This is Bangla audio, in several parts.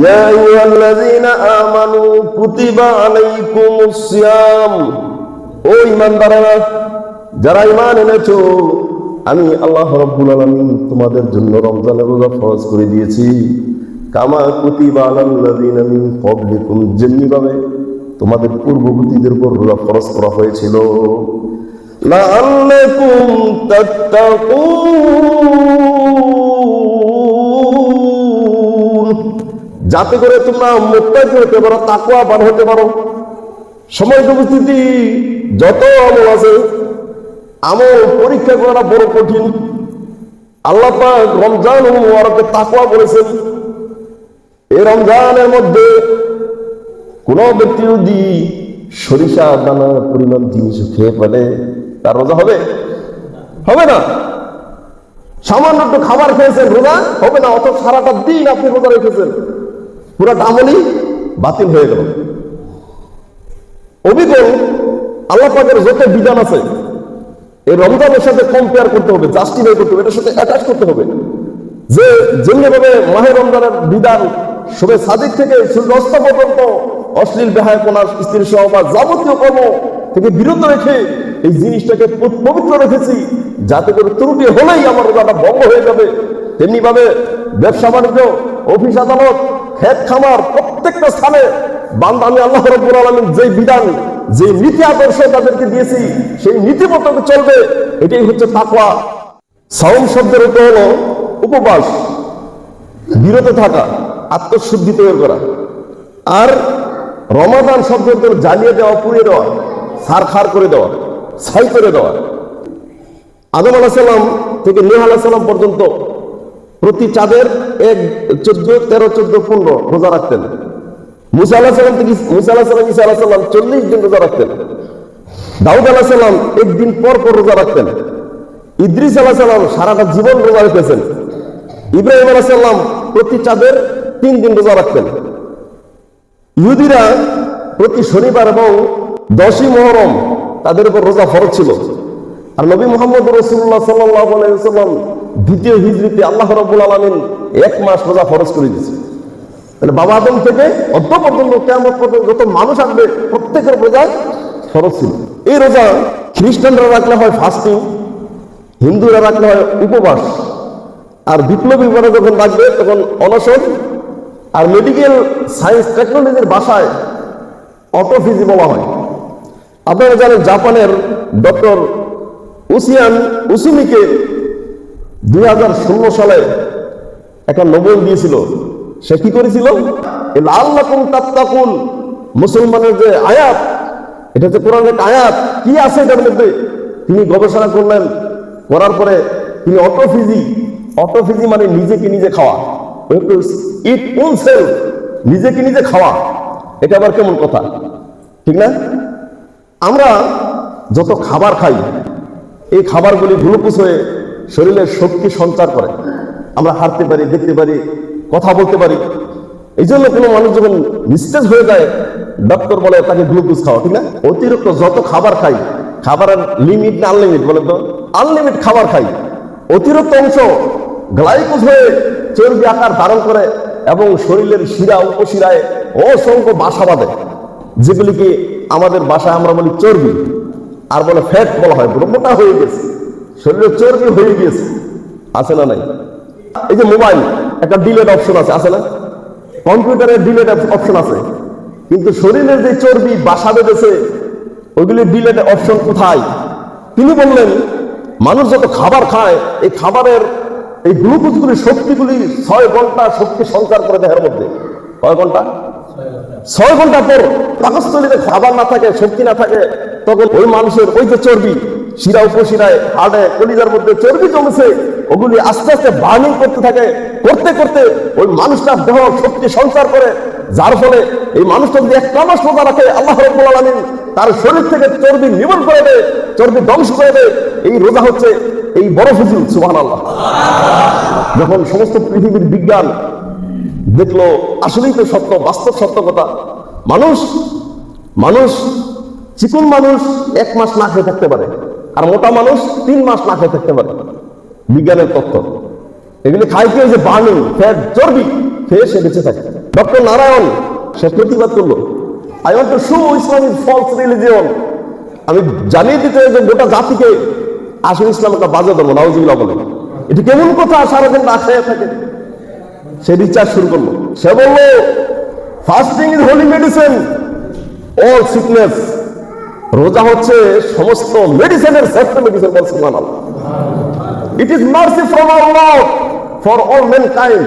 ইয়া আইয়ুহাল্লাযীনা আমানু কুতিবা আলাইকুমুস সিয়াম। ও ঈমানদারেরা, যারা ঈমান এনেছো, আমি আল্লাহ রাব্বুল আলামিন তোমাদের জন্য রমজানের রোজা ফরজ করে দিয়েছি। কামা কুতিবা আলাল্লাযীনা মিন ক্বাবলিকুম, যেমনিভাবে তোমাদের পূর্ববর্তীদের উপর রোজা ফরজ করা হয়েছিল। লাআল্লাকুম তাত্তাকুন, যাতে করে তোমরা মুত্তাকি হতে পারো, তাকওয়াবান হতে পারো। সময় উপস্থিতি যত আমল আছে, আমল পরীক্ষা করা বড় কঠিন। আল্লাহ পাক রমজান মুবারকে তাকওয়া বলেছেন। এই রমজানের মধ্যে কোন ব্যক্তি যদি সরিষা দানা পরিমাণ জিনিস খেয়ে ফেলে, তার রোজা হবে? হবে না। সামান্য একটু খাবার খেয়েছেন, রোজা হবে না। অত সারাটা দিন আপনি রোজা রেখেছেন, পুরাটা আমলই বাতিল হয়ে গেল। অবিকল আল্লাহ পাকের যত বিধান আছে, এই রমজানের সাথে কম্পেয়ার করতে হবে, জাস্টিফাই করতে হবে, এটার সাথে অ্যাটাচ করতে হবে। যে যেমনিভাবে মাহে রমজানের বিধান শুভে সাদিক থেকে সূর্যাস্ত পর্যন্ত অশ্লীল বেহায়াপনা, স্ত্রীর সহবাস, যাবতীয় কর্ম থেকে বিরত রেখে এই জিনিসটাকে পবিত্র রেখেছি, যাতে করে ত্রুটি হলেই আমার রোজাটা ভঙ্গ হয়ে যাবে। তেমনি ভাবে ব্যবসা বাণিজ্য, অফিস আদালত, ক্ষেত খামার, প্রত্যেকটা স্থানে বান্দা আমি আল্লাহ রাব্বুল আলামিন যে বিধান, যে নীতি আদর্শ তাদেরকে দিয়েছি, সেই নীতি মতো চলবে। এটাই হচ্ছে তাকওয়া। সাওম শব্দের অর্থ হলো উপবাস, বিরত থাকা, আত্মশুদ্ধি তৈরি করা। আর রমাদান শব্দের অর্থ জ্বালিয়ে দেওয়া, পুড়িয়ে দেওয়া, ছারখার করে দেওয়া, ছাই করে দেওয়া। আদম আলাইহিস সালাম থেকে নূহ আলাইহিস সালাম পর্যন্ত প্রতি চাঁদের 1, 14, 13, 14, 15 রোজা রাখতেন। মুসা আলাইহিস সালাম থেকে মুসা আলাইহিস সালাম, ঈসা আলাইহিস সালাম 40 দিন রোজা রাখতেন। দাউদ আলাইহিস সালাম একদিন পর পর রোজা রাখতেন। ইদ্রিস আলাইহিস সালাম সারাটা জীবন রোজা রেখেছেন। ইব্রাহিম আলাইহিস সালাম প্রতি চাঁদের 3 দিন রোজা রাখতেন। ইহুদিরা প্রতি শনিবার এবং 10ই মুহররম তাদের উপর রোজা ফরজ ছিল। আর নবী মুহাম্মদ রাসূলুল্লাহ সাল্লাল্লাহু আলাইহি ওয়াসাল্লাম দ্বিতীয় হিজরিতে আল্লাহ রাব্বুল আলামিন 1 মাস রোজা ফরজ করে দিয়েছে। তাহলে বাবা আদম থেকে অদ্য পর্যন্ত কিয়ামত পর্যন্ত যত মানুষ আসবে, প্রত্যেকের রোজা ফরজ ছিল। এই রোজা খ্রিস্টানরা রাখলে হয় ফাস্টিং, হিন্দুরা রাখলে হয় উপবাস, আর বিপ্লবী পরে যখন রাখবে তখন অনশন, আর মেডিকেল সায়েন্স টেকনোলজির ভাষায় অটোফিজি বলা হয়। আপনারা জানেন জাপানের ডক্টর উসিয়ান উসুমিকে 2016 সালে একটা নোবেল দিয়েছিল। সে কি করেছিল? লাআল্লাকুম তাত্তাকুন, মুসলমানের যে আয়াত, এটা হচ্ছে কোরআনের একটা আয়াত, কি আছে এটার মধ্যে তিনি গবেষণা করলেন। করার পরে তিনি অটোফিজি মানে নিজেকে নিজে খাওয়া, ইট ওন সেলফ, নিজেকে নিজে খাওয়া। এটা আবার কেমন কথা, ঠিক না? আমরা যত খাবার খাই, এই খাবারগুলি গ্লুকোজ হয়ে শরীরের শক্তি সঞ্চার করে। আমরা হাঁটতে পারি, দেখতে পারি, কথা বলতে পারি। এই জন্য কোনো মানুষ যখন নিস্তেজ হয়ে যায়, ডক্টর বলে তাকে গ্লুকোজ খাওয়া, ঠিক না? অতিরিক্ত যত খাবার খাই, খাবারের লিমিট না আনলিমিট? বলে তো আনলিমিট খাবার খাই, অতিরিক্ত অংশ গ্লাইকোজ হয়ে চর্বি আকার ধারণ করে এবং শরীরের শিরা উপশিরায় অসংখ্য বাসা বাঁধে, যেগুলিকে আমাদের ভাষায় আমরা বলি চর্বি, আর বলে ফ্যাট বলা হয়। মোটা হয়ে গেছে, শরীরের চর্বি হয়ে গেছে, আছে না নাই? এই যে মোবাইল, একটা ডিলেট অপশন আছে না? কম্পিউটারের ডিলেট অপশন আছে, কিন্তু শরীরের যে চর্বি বাসা বেঁধেছে, ওইগুলি ডিলেট অপশন কোথায়? তিনি বললেন মানুষ যত খাবার খায়, এই খাবারের এই গ্লুকোজগুলি, শক্তিগুলি 6 ঘন্টা শক্তি সঞ্চার করে দেহের মধ্যে। কয় ঘন্টা? 6 ঘন্টা পর পাকস্থলীতে খাবার না থাকে, শক্তি না থাকে, তখন ওই মানুষের ওই যে চর্বি শিরা উপশিরায়, হাড়ে, কলিজার মধ্যে চর্বি জমেছে, ওগুলি আস্তে আস্তে বার্নিং করতে থাকে। করতে করতে ওই মানুষটার দেহ শক্তি সঞ্চার করে, যার ফলে এই মানুষটা যদি 1 মাস রোজা রাখে, আল্লাহ রাব্বুল আলামিন তার শরীর থেকে চর্বি নির্মূল করে দেয়, চর্বি ধ্বংস করে দেয়। এই রোজা হচ্ছে এই বড় ফজিল। সুবহানাল্লাহ। যখন সমস্ত পৃথিবীর বিজ্ঞান দেখলো আসলেই তো সত্য, বাস্তব সত্য কথা, মানুষ চিকন মানুষ 1 মাস না খেয়ে থাকতে পারে, আর মোটা মানুষ 3 মাস না খেয়ে থাকতে পারে। বিজ্ঞানের তথ্য এগুলি খাই কি? যে বার্নিং ফ্যাট, চর্বি খেয়ে সে বেঁচে থাকে। ডক্টর নারায়ণ সে প্রতিবাদ করলো, I want to show Islam is false religion. আমি জানিয়ে দিতে যে গোটা জাতিকে আসলে ইসলাম একটা বাজে ধর্ম, নাউজুবিল্লাহ বলে। এটা কেমন কথা, সারাদিন না খেয়ে থাকে। সে রিচার্জ শুরু করলো, সে বললো fasting is holy medicine all sickness. রোজা হচ্ছে সমস্ত মেডিসিনের শ্রেষ্ঠ মেডিসিন। বল সুবহানাল্লাহ। It is mercy from our lord for all mankind.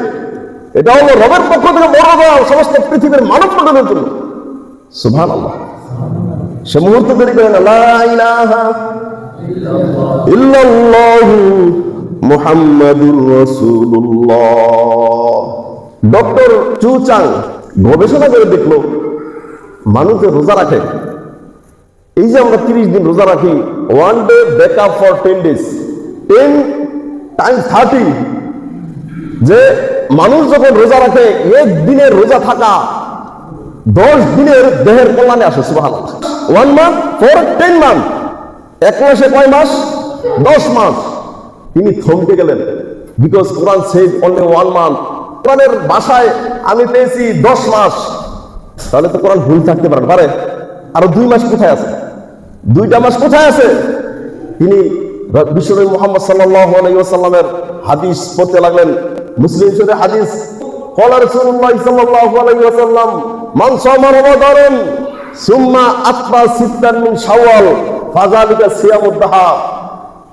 এটা হলো রবের পক্ষ থেকে বড় দয়া সমস্ত পৃথিবীর মানব প্রজন্মের জন্য। সুবহানাল্লাহ। সে মুহূর্তে দেরি করে না, লা ইলাহা ইল্লাল্লাহু মুহাম্মাদুর রাসূলুল্লাহ। ডক্টর চু চাং গবেষণা করে দেখলো মানুষ যে রোজা রাখে, এই যে আমরা 30 দিন রোজা রাখি, 1 day back up for 10 days, 10 times 30, যে মানুষ যখন রোজা রাখে এক দিনের রোজা থাকা 10 দিনের দেহের কল্যাণে আসে। সুবহানাল্লাহ। 1 month for 10 months, এক মাসে কয় মাস? 10 মাস। তিনি থমকে গেলেন, because Quran said only 1 month। কোরআনের ভাষায় আমি পেয়েছি 10 মাস, তাহলে তো কোরআন ভুল থাকতে পারে। আরো 2 মাস কোথায় আছে? 2টা মাস কোথায় আছে? তিনি বিশ্বনবী মুহাম্মদ সাল্লাল্লাহু আলাইহি ওয়াসাল্লামের হাদিস পড়তে লাগলেন। মুসলিম শরীফের হাদিস, ক্বালা রাসূলুল্লাহ সাল্লাল্লাহু আলাইহি ওয়াসাল্লাম মান সামা রমাদান সুম্মা আতবা সিত্তান মিন শাওয়াল ফাযালিকা সিয়ামুদ দাহর।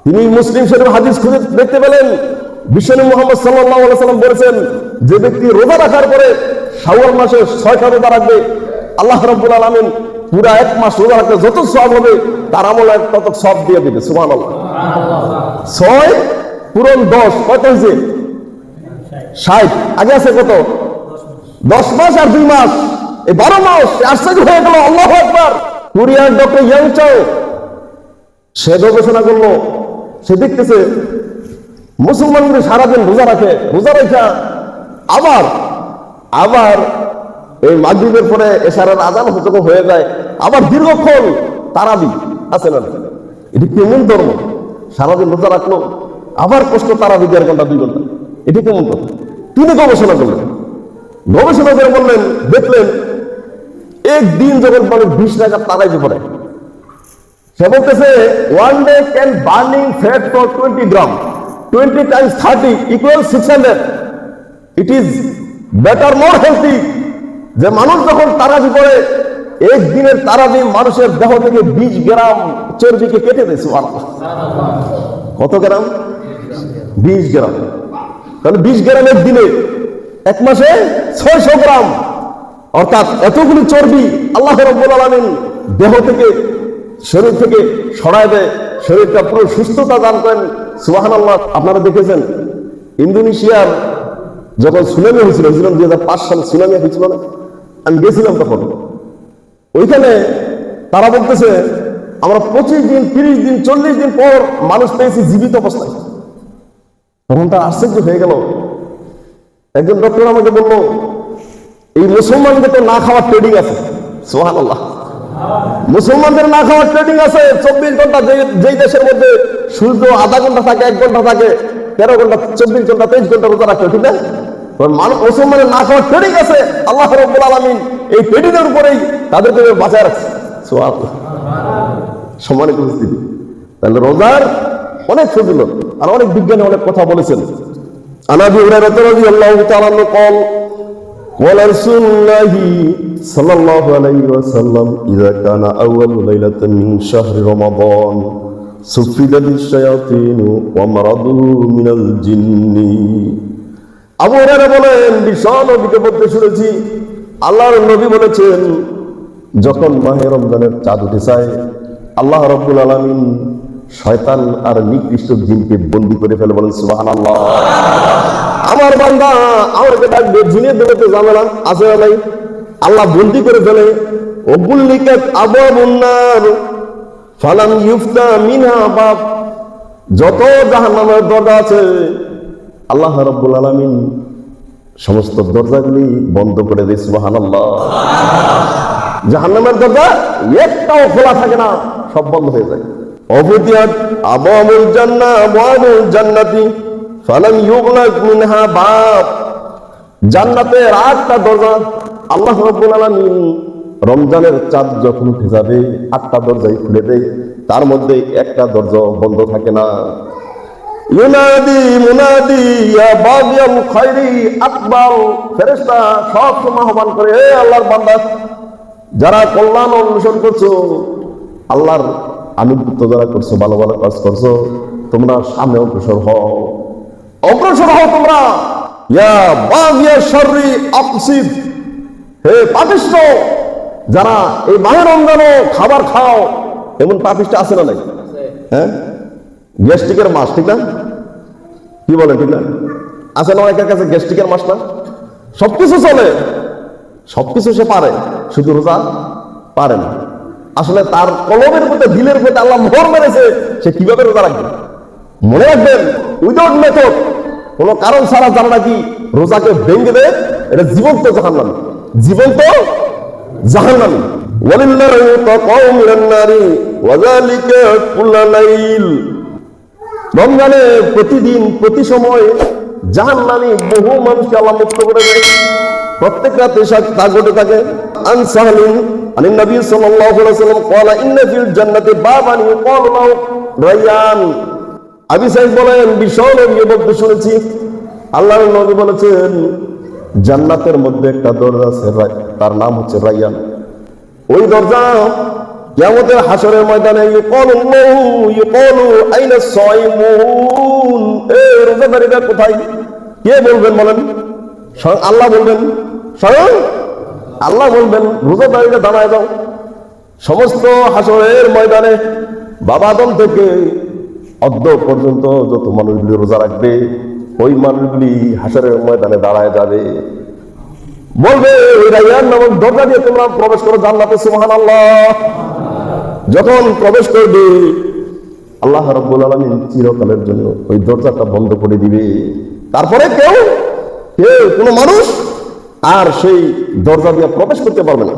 তিনি মুসলিম শরীফের হাদিস খুঁজে দেখতে পেলেন, বিশ্বনবী মুহাম্মদ সাল্লাল্লাহু আলাইহি ওয়াসাল্লাম বলেছেন, যে ব্যক্তি রোজা রাখার পরে শাওয়াল মাসে 6টা রোজা রাখবে, আল্লাহ রাব্বুল আলামিন পুরা 1 মাস রোজা রাখলে যত সওয়াব হবে তার আমলের তত সওয়াব দিয়ে দিবে। সুবহানাল্লাহ। 6 পূরণ 10 কত হয়েছে? 60। আগে আছে কত? 10 মাস আর 2 মাস, এই 12 মাস। আশ্চর্য হয়ে গেল। আল্লাহু আকবার। কোরিয়ার ডক্টর ইয়াং চাও সে গবেষণা করলো, সে দেখতেছে মুসলমানদের সারাদিন রোজা রাখে, রোজা রেখা আবার এই মাগরিবের পরে এশারের আজান যখন হয়ে যায় আবার দীর্ঘক্ষণ তারাবি আছে না? এটি কেমন ধর্ম? সারাদিন রোজা রাখলো, আবার কষ্ট তারাবি 1.5 ঘন্টা 2 ঘন্টা, এটি কেমন ধর্ম? তিনি গবেষণা করলেন, গবেষণা করে বললেন, দেখলেন একদিন যখন মানুষ 20 রাকাত তারাবি পড়ে, সে বলতেছে 1 day can burning fat for 20 gram, 20 times 30 equals 600. It is better, more healthy। যে মানুষ যখন তারাবি পড়ে, একদিনের তারাবি মানুষের দেহ থেকে 20 গ্রাম চর্বিকে কেটে দেয়। সুবহানাল্লাহ। কত গ্রাম? 20 গ্রাম। তাহলে 20 গ্রাম একদিনে, 1 মাসে 600 গ্রাম। অর্থাৎ এতগুলি চর্বি আল্লাহ রাব্বুল আলামিন দেহ থেকে, শরীর থেকে সরায় দেয়, শরীরটা পুরো সুস্থতা দান করেন। সুবহানাল্লাহ। আপনারা দেখেছেন ইন্দোনেশিয়ার যখন সুনামি হয়েছিল, 2005 সালে সুনামি হয়েছিল না? আমি গেছিলাম তখন। ওইখানে তারা বলতেছে আমরা 25 দিন, 30 দিন, 40 দিন পর মানুষ পেয়েছি জীবিত অবস্থায়। তখন তার আশ্চর্য হয়ে গেল। একজন ডক্টর আমাকে বলল, এই মুসলমানদের তো না খাওয়ার ট্রেডিং আছে। সুবহানাল্লাহ। মুসলমানদের না খাওয়ার ট্রেডিং আছে। 24 ঘন্টা, যেই দেশের মধ্যে সূর্য আধা ঘন্টা থাকে, 1 ঘন্টা থাকে, 13 ঘন্টা, 24 ঘন্টা, 23 ঘন্টা রোজা রাখে, ঠিক না? মুসলমানের না খাওয়ার ট্রেডিং আছে। আল্লাহ রাব্বুল আলামিন এই ট্রেডিং এর উপরেই তাদেরকে বাঁচায় রাখছে। সুবহানাল্লাহ। সম্মানিত উপস্থিতি, তাহলে রোজার অনেক ফজিলত আর অনেক বিজ্ঞানী অনেক কথা বলেছেন। আনাবি হুরায়রা রাদিয়াল্লাহু তাআলা আনহু قال قال رسول الله صلى الله عليه وسلم إذا كان أول ليلة من شهر رمضان سفدت الشياطين ومرضوا من الجن। আবু হুরায়রা বলেন, বিশ্বনবীকে বলতে শুনেছি আল্লাহর নবী বলেছেন, যখন মাহে রমজানের চাঁদ উঠে যায় আল্লাহ রাব্বুল আলামিন শয়তান আর নিকৃষ্ট জিনকে বন্দী করে ফেলে। বলেন সুবহানাল্লাহ। আমার বান্দা আমাকে ডাকবে, জিনের দেবতে ঝামেলা আছে না নাই? আল্লাহ বন্দী করে ফেলে। ওগুল্লিকাত আবওয়াবুন নার ফালাম ইউফতা মিনহা বাব। যত জাহান্নামের দরজা আছে আল্লাহ রাব্বুল আলামিন সমস্ত দরজাগুলি বন্ধ করে দেয়। সুবহানাল্লাহ। জাহান্নামের দরজা একটাও খোলা থাকে না, সব বন্ধ হয়ে যায়। অফুতিয়াত আবওয়াবুল জান্নাহ আবওয়াবুল জান্নাতি ফালাম ইউগলাক মিনহা বাব। জান্নাতের 8টা দরজা। আল্লাহ রাব্বুল আলামিন রমজানের চাঁদ যখন উঠে যাবে 8টা দরজাই খুলে দেয়, তার মধ্যে একটা দরজা বন্ধ থাকে না। ইউনাদি মুনাদি ইয়া বাগিয়াল খায়রি আকবার, ফেরেশতা সব সময় আহ্বান করে, হে আল্লাহর বান্দা, যারা কল্যাণ অন্বেষণ করছো, আল্লাহর আনুগত্য যারা করছো, ভালো ভালো কাজ করছো, তোমরা সামনে অগ্রসর হও, অগ্রসর হও তোমরা। ইয়া বাগিয়া শাররি আকসিদ, হে পাপিষ্ঠ, যারা এই মাহে রমজানে খাবার খাও, এমন পাপিষ্ঠ আছে না নাই? হ্যাঁ, গ্যাস্ট্রিকের মাস, ঠিক না? কি বলে, ঠিক না? আছে না অনেকের কাছে গ্যাস্ট্রিকের মাস না? সবকিছু চলে, সবকিছু সে পারে, শুধু রোজা পারে না। আসলে তার কলমের মধ্যে, দিলের মধ্যে আল্লাহ মোহর মেরেছে, সে কিভাবে রোজা রাখবে। মনে রাখবেন, উইদাউট মেথড, কোন কারণ ছাড়া যারা নাকি রোজাকে ভেঙে দেয়, এটা জীবন্ত জাহান্নামী, জীবন্ত জাহান্নামী। ওয়ালিল্লাহি তাকাউ মিনান নারি ওয়া যালিকা কুল্লা লাইল। রমজানে প্রতিদিন প্রতি সময় জাহান্নামী বহু মানুষকে আল্লাহ মুক্ত করে দেয়, প্রত্যেক রাতে তা ঘটে থাকে। আন সাহলিন আনিন নবী সাল্লাল্লাহু আলাইহি ওয়াসাল্লাম ক্বালা ইন্না ফিল জান্নাতি বাবান ইউকালু লাহু রায়্যান। আবু সাঈদ বলেন, বিশাল নবী বলতে শুনেছি, আল্লাহর নবী বলেছেন, জান্নাতের মধ্যে একটা দরজা আছে, তার নাম হচ্ছে রায়্যান। ওই দরজা কিয়ামতের হাসরের ময়দানে ইউকালু আইনা সাইমুন, এই রোজাদারীরা কোথায়? কে বলবেন বলেন? স্বয়ং আল্লাহ বলবেন, স্বয়ং আল্লাহ বলবেন, রোজাদারীরা দাঁড়ায় যাও। সমস্ত হাসরের ময়দানে বাবা আদম থেকে অদ্য পর্যন্ত যত মানুষগুলি রোজা রাখবে, ওই মানুষগুলি হাসরের ময়দানে দাঁড়ায় যাবে, বলবে, ওই রায়্যান নামক দরজা দিয়ে তোমরা প্রবেশ করো জান্নাতে, সুবহানাল্লাহ। যখন প্রবেশ করবে, আল্লাহ রাব্বুল আলামিন চিরকালের জন্য ওই দরজাটা বন্ধ করে দিবে। তারপরে কেউ কোনো মানুষ আর সেই দরজা দিয়ে প্রবেশ করতে পারবে না।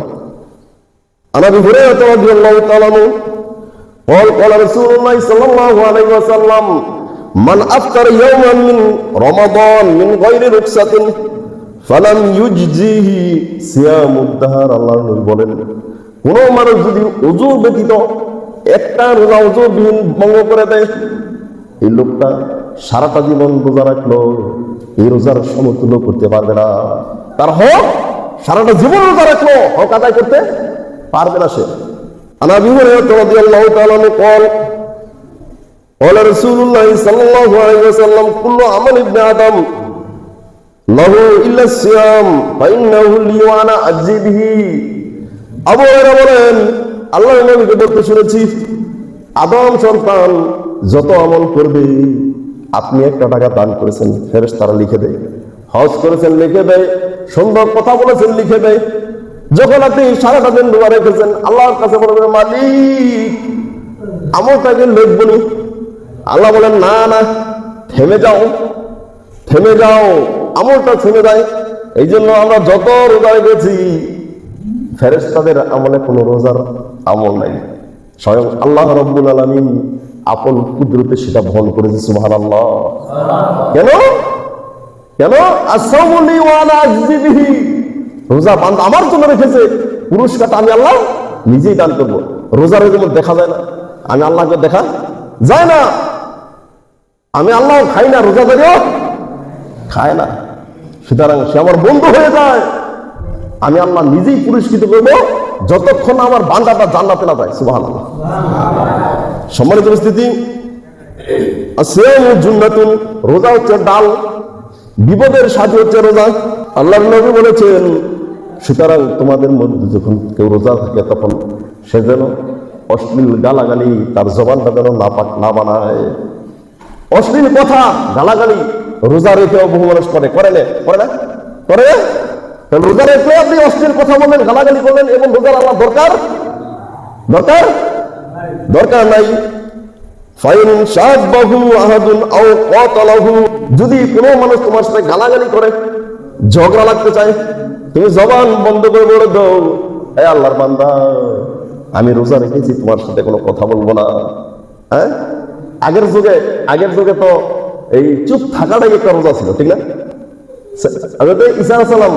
আবু হুরায়রা রাদিয়াল্লাহু তাআলা আনহু قال رسول الله صلى الله عليه وسلم من أفطر يوما من رمضان من غير رخصة فلم يجزيه صيام الدهر। আল্লাহর নবী বলেন, কোন মানুষ যদি ওযু ব্যতীত একটা রোজা ওযুবিহীন ভঙ্গ করে দেয়, এই লোকটা সারাটা জীবন রোজা রাখলো, এই রোজার সমতুল্য করতে পারবে না। তার হক সারাটা জীবন রোজা রাখলো, হক আদায় করতে পারবে না সে। عن ابي هريره رضي الله تعالى عنه قال قال رسول الله صلى الله عليه وسلم كل عمل ابن ادم له الا الصيام فانه لي وانا اجزي به। আবু হুরায়রা বলেন, আল্লাহর নবীকে বলতে শুনেছি, আদম সন্তান যত আমল করবে, আপনি 1 টাকা দান করেছেন, ফেরেশতারা লিখে দেয়, হজ করেছেন লিখে দেয়, সুন্দর কথা বলেছেন লিখে দেয়। যখন আপনি সারাটা দিন রোজা রেখেছেন, আল্লাহর কাছে বলবেন, মালিক আমলটাকে লিখবনি। আল্লাহ বলেন, না না, থেমে যাও, থেমে যাও, আমলটা থেমে যায়। এই জন্য আমরা যত রোজা রেখেছি, ফেরেশতাদের আমলে কোনো রোজার আমল নাই, স্বয়ং আল্লাহ রাব্বুল আলামিন আপন কুদরতে সেটা বহন করেছে, সুবহানাল্লাহ। কেন কেন? আস-সাওমু লি ওয়া আনা আজজি বিহি, রোজা বান্দা আমার জন্য রেখেছে, পুরস্কারটা আমি আল্লাহ নিজেই দান করব। রোজার যেমন দেখা যায় না, আমি আল্লাহকে দেখা যায় না, আমি আল্লাহ খাই না, রোজাদারিও খায় না, সুতরাং সে আমার বন্ধু হয়ে যায়। আমি আল্লাহ নিজেই পুরস্কৃত করবো যতক্ষণ আমার বান্দাটা জান্নাতে না যায়, সুবহানাল্লাহ। সম্মানিত উপস্থিতি, আসিয়ামু জুন্নাতুন, রোজা হচ্ছে ডাল, বিপদের সাথী হচ্ছে রোজা। আল্লাহর নবী বলেছেন, সুতরাং তোমাদের মধ্যে যখন কেউ রোজা থাকে, তখন সে যেন অশ্লীল গালাগালি তার জবানটা যেন না বানায়। অশ্লীল কথা গালাগালি রোজা রেখেও বহু মানুষ করে না, করে না। রোজা রেখে আপনি অশ্লীল কথা বললেন, গালাগালি করলেন, এবং রোজার আমার দরকার দরকার দরকার নাই। ফাইন শাব্বাহু আহাদুন আও কাতালাহু, যদি কোনো মানুষ তোমার সাথে গালাগালি করে, ঝগড়া লাগতে চায়, তুমি জবান বন্ধ করে বলে দাও, হে আল্লাহর বান্দা, আমি রোজা রেখেছি, তোমার সাথে কোনো কথা বলবো না। হ্যাঁ, আগের যুগে তো এই চুপ থাকাটাই একটা রোজা ছিল, ঠিক না? ঈসা আলাইহিস সালাম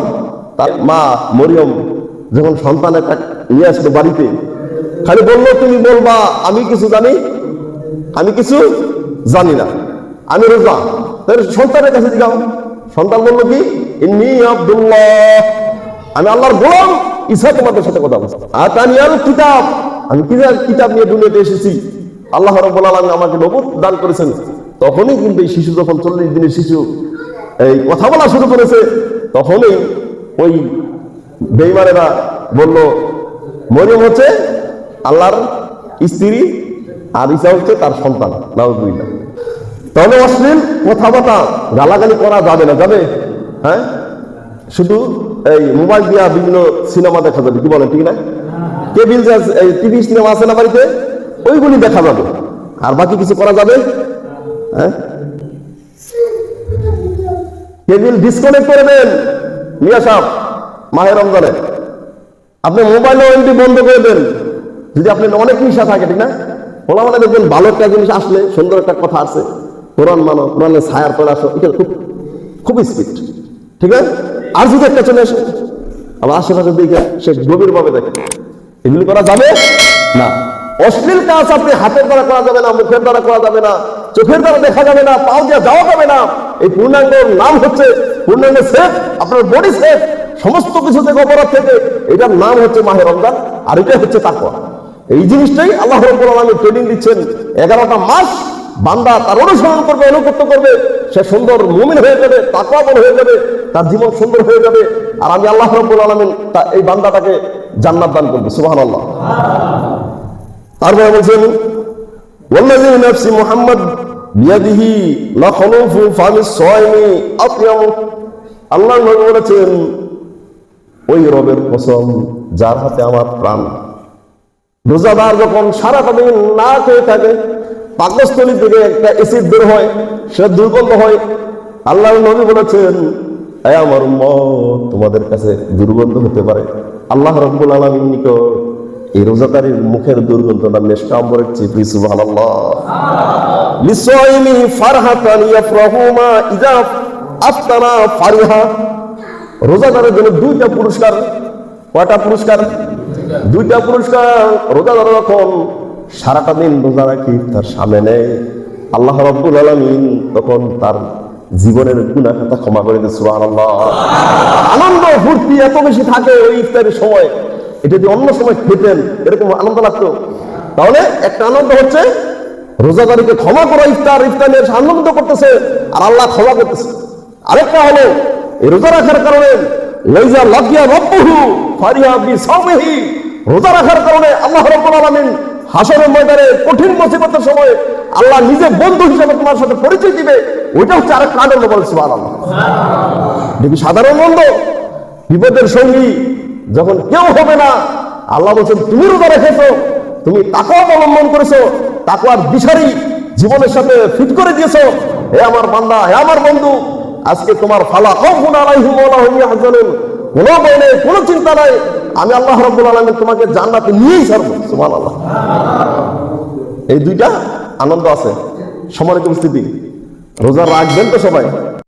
তার মা মরিয়ম যখন সন্তান একটা নিয়ে আসলো বাড়িতে, খালি বললো তুমি বলবা আমি কিছু জানি, আমি কিছু জানি না, আমি রোজা। সন্তানের কাছে জিজ্ঞাসা, সন্তান বললো কি ইন্নী আব্দুল্লাহ, আমি আল্লাহর গোলাম ঈসা তোমাদের সাথে কথা বলছি। আতানিয়াল কিতাব, আমি কিতাব নিয়ে দুনিয়াতে এসেছি, আল্লাহ রাব্বুল আলামিন আমাকে নবুয়ত দান করেছেন। তখনই কিন্তু এই শিশু যখন 40 দিনের শিশু এই কথা বলা শুরু করেছে, তখনই ওই বেঈমানেরা বলল মরিয়ম হচ্ছে আল্লাহর স্ত্রী আর ঈসা হচ্ছে তার সন্তান। নাউযুবিল্লাহ। তাহলে অশ্লীল কথাবার্তা গালাগালি করা যাবে না, যাবে? হ্যাঁ, শুধু এই মোবাইল দিয়া বিভিন্ন সিনেমা দেখা যাবে, কি বলেন ঠিক না? কেবিল টিভি সিনেমা আছে না বাড়িতে, ওইগুলি দেখা যাবে, আর বাকি কিছু করা যাবে? হ্যাঁ, কেবিল ডিসকানেক্ট করে দেন মিয়া সাহেব মাহে রমজানে, আপনি মোবাইল ওএনটি বন্ধ করে দেন। যদি আপনি অনেক নিশা থাকে, ঠিক না, ওলা মানে দেখবেন ভালো একটা জিনিস আসলে, সুন্দর একটা কথা আছে, কোরআন মানো, কোরআনের ছায়ার পরে আসো, এটা খুব স্পিড, ঠিক আছে? আর যদি একটা চলে আসে আমার আশেপাশে দিকে, সে গভীর ভাবে দেখে, এগুলি করা যাবে না। অশ্লীল কাজ আপনি হাতের দ্বারা করা যাবে না, মুখের দ্বারা করা যাবে না, চোখের দ্বারা দেখা যাবে না, পাও দিয়ে যাওয়া যাবে না। এই পূর্ণাঙ্গ নাম হচ্ছে পূর্ণাঙ্গ সেফ, আপনার বডি সেফ সমস্ত কিছু থেকে, অপরাধ থেকে। এটার নাম হচ্ছে মাহে রমজান, আর এটা হচ্ছে তাকওয়া। এই জিনিসটাই আল্লাহ রাব্বুল আলামিন ট্রেনিং দিচ্ছেন। 11টা মাস বান্দা তার অনুসরণ করবে, অনুগত্য করবে, সে সুন্দর মুমিন হয়ে যাবে, তাকওয়াবান হয়ে যাবে, তার জীবন সুন্দর হয়ে যাবে। আর আমি আল্লাহ রাব্বুল আলামিন এই বান্দাটাকে জান্নাত দান করব। সুবহানাল্লাহ। তারপরে বলছেন ওয়াল্লাযী নাফসি মুহাম্মদ বিয়াদিহি লাখলুফু ফামিস সায়মি আতয়াম। আল্লাহ নবী বলেছেন ওই রবের কসম যার হাতে আমার প্রাণ, রোজাদার যখন সারাটা দিন না খেয়ে থাকে, পাকস্থলী থেকে একটা এসিড বের হয়, সে দুর্গন্ধ হয়। আল্লাহর নবী বলেছেন এ আমার উম্মত, তোমাদের কাছে দুর্গন্ধ হতে পারে, আল্লাহ রাব্বুল আলামিন নিকট এই রোজাদারের মুখের দুর্গন্ধটা মেশকা আম্বরের চেয়ে। সুবহানাল্লাহ। লিসাইমি ফারহাতান ইয়াফরাহুমা ইযা আফতারা ফারিহা। রোজাদারের জন্য 2টা পুরস্কার। কয়টা পুরস্কার? 2টা পুরস্কার। রোজাদার যখন সারাটা দিন রোজা রাখি তার সামনে নেয়, আল্লাহ রাব্বুল আলামিন তখন তার জীবনের গুনাহ খাতা ক্ষমা করে দেয়। সুবহানাল্লাহ। আনন্দ ফুর্তি এত বেশি থাকে ওই ইফতারের সময়, এটা যদি অন্য সময় খেতেন এরকম আনন্দ লাগতো। তাহলে একটা আনন্দ হচ্ছে রোজাদারিকে ক্ষমা করা, ইফতারের আনন্দ করতেছে আর আল্লাহ ক্ষমা করতেছে। আরেকটা হলো এই রোজা রাখার কারণে লাইজা লাকিয়া রাব্বুহু ফারিহা বিসাওমিহি, রোজা রাখার কারণে আল্লাহ রাব্বুল আলামিন হাসরের ময়দানে কঠিন মুসিবতের সময় আল্লাহ নিজে বন্ধু হিসেবে তোমার সাথে পরিচয় দিবে। ওইটা হচ্ছে আরেকটা আনন্দ। বলে সুবহানাল্লাহ। দেখি সাধারণ আনন্দ, বিপদের সঙ্গী যখন কেউ হবে না, আল্লাহ বলছেন তুমি রোজা রেখেছো, তুমি তাকওয়া অবলম্বন করেছো, তাকওয়ার দিশারি জীবনের সাথে ফিট করে দিয়েছো। হে আমার বান্দা, হে আমার বন্ধু, আজকে তোমার ফালা খাউফুন আলাইহিম ওয়া লা হুম ইয়াহজানুন, কোনো ভয় নেই, কোনো চিন্তা নাই, আমি আল্লাহ রাব্বুল আলামিন তোমাকে জান্নাতে নিয়েই ছাড়বো। সুবহানাল্লাহ। এই 2টা আনন্দ আছে। সম্মানিত উপস্থিতি, রোজা রাখবেন তো সবাই?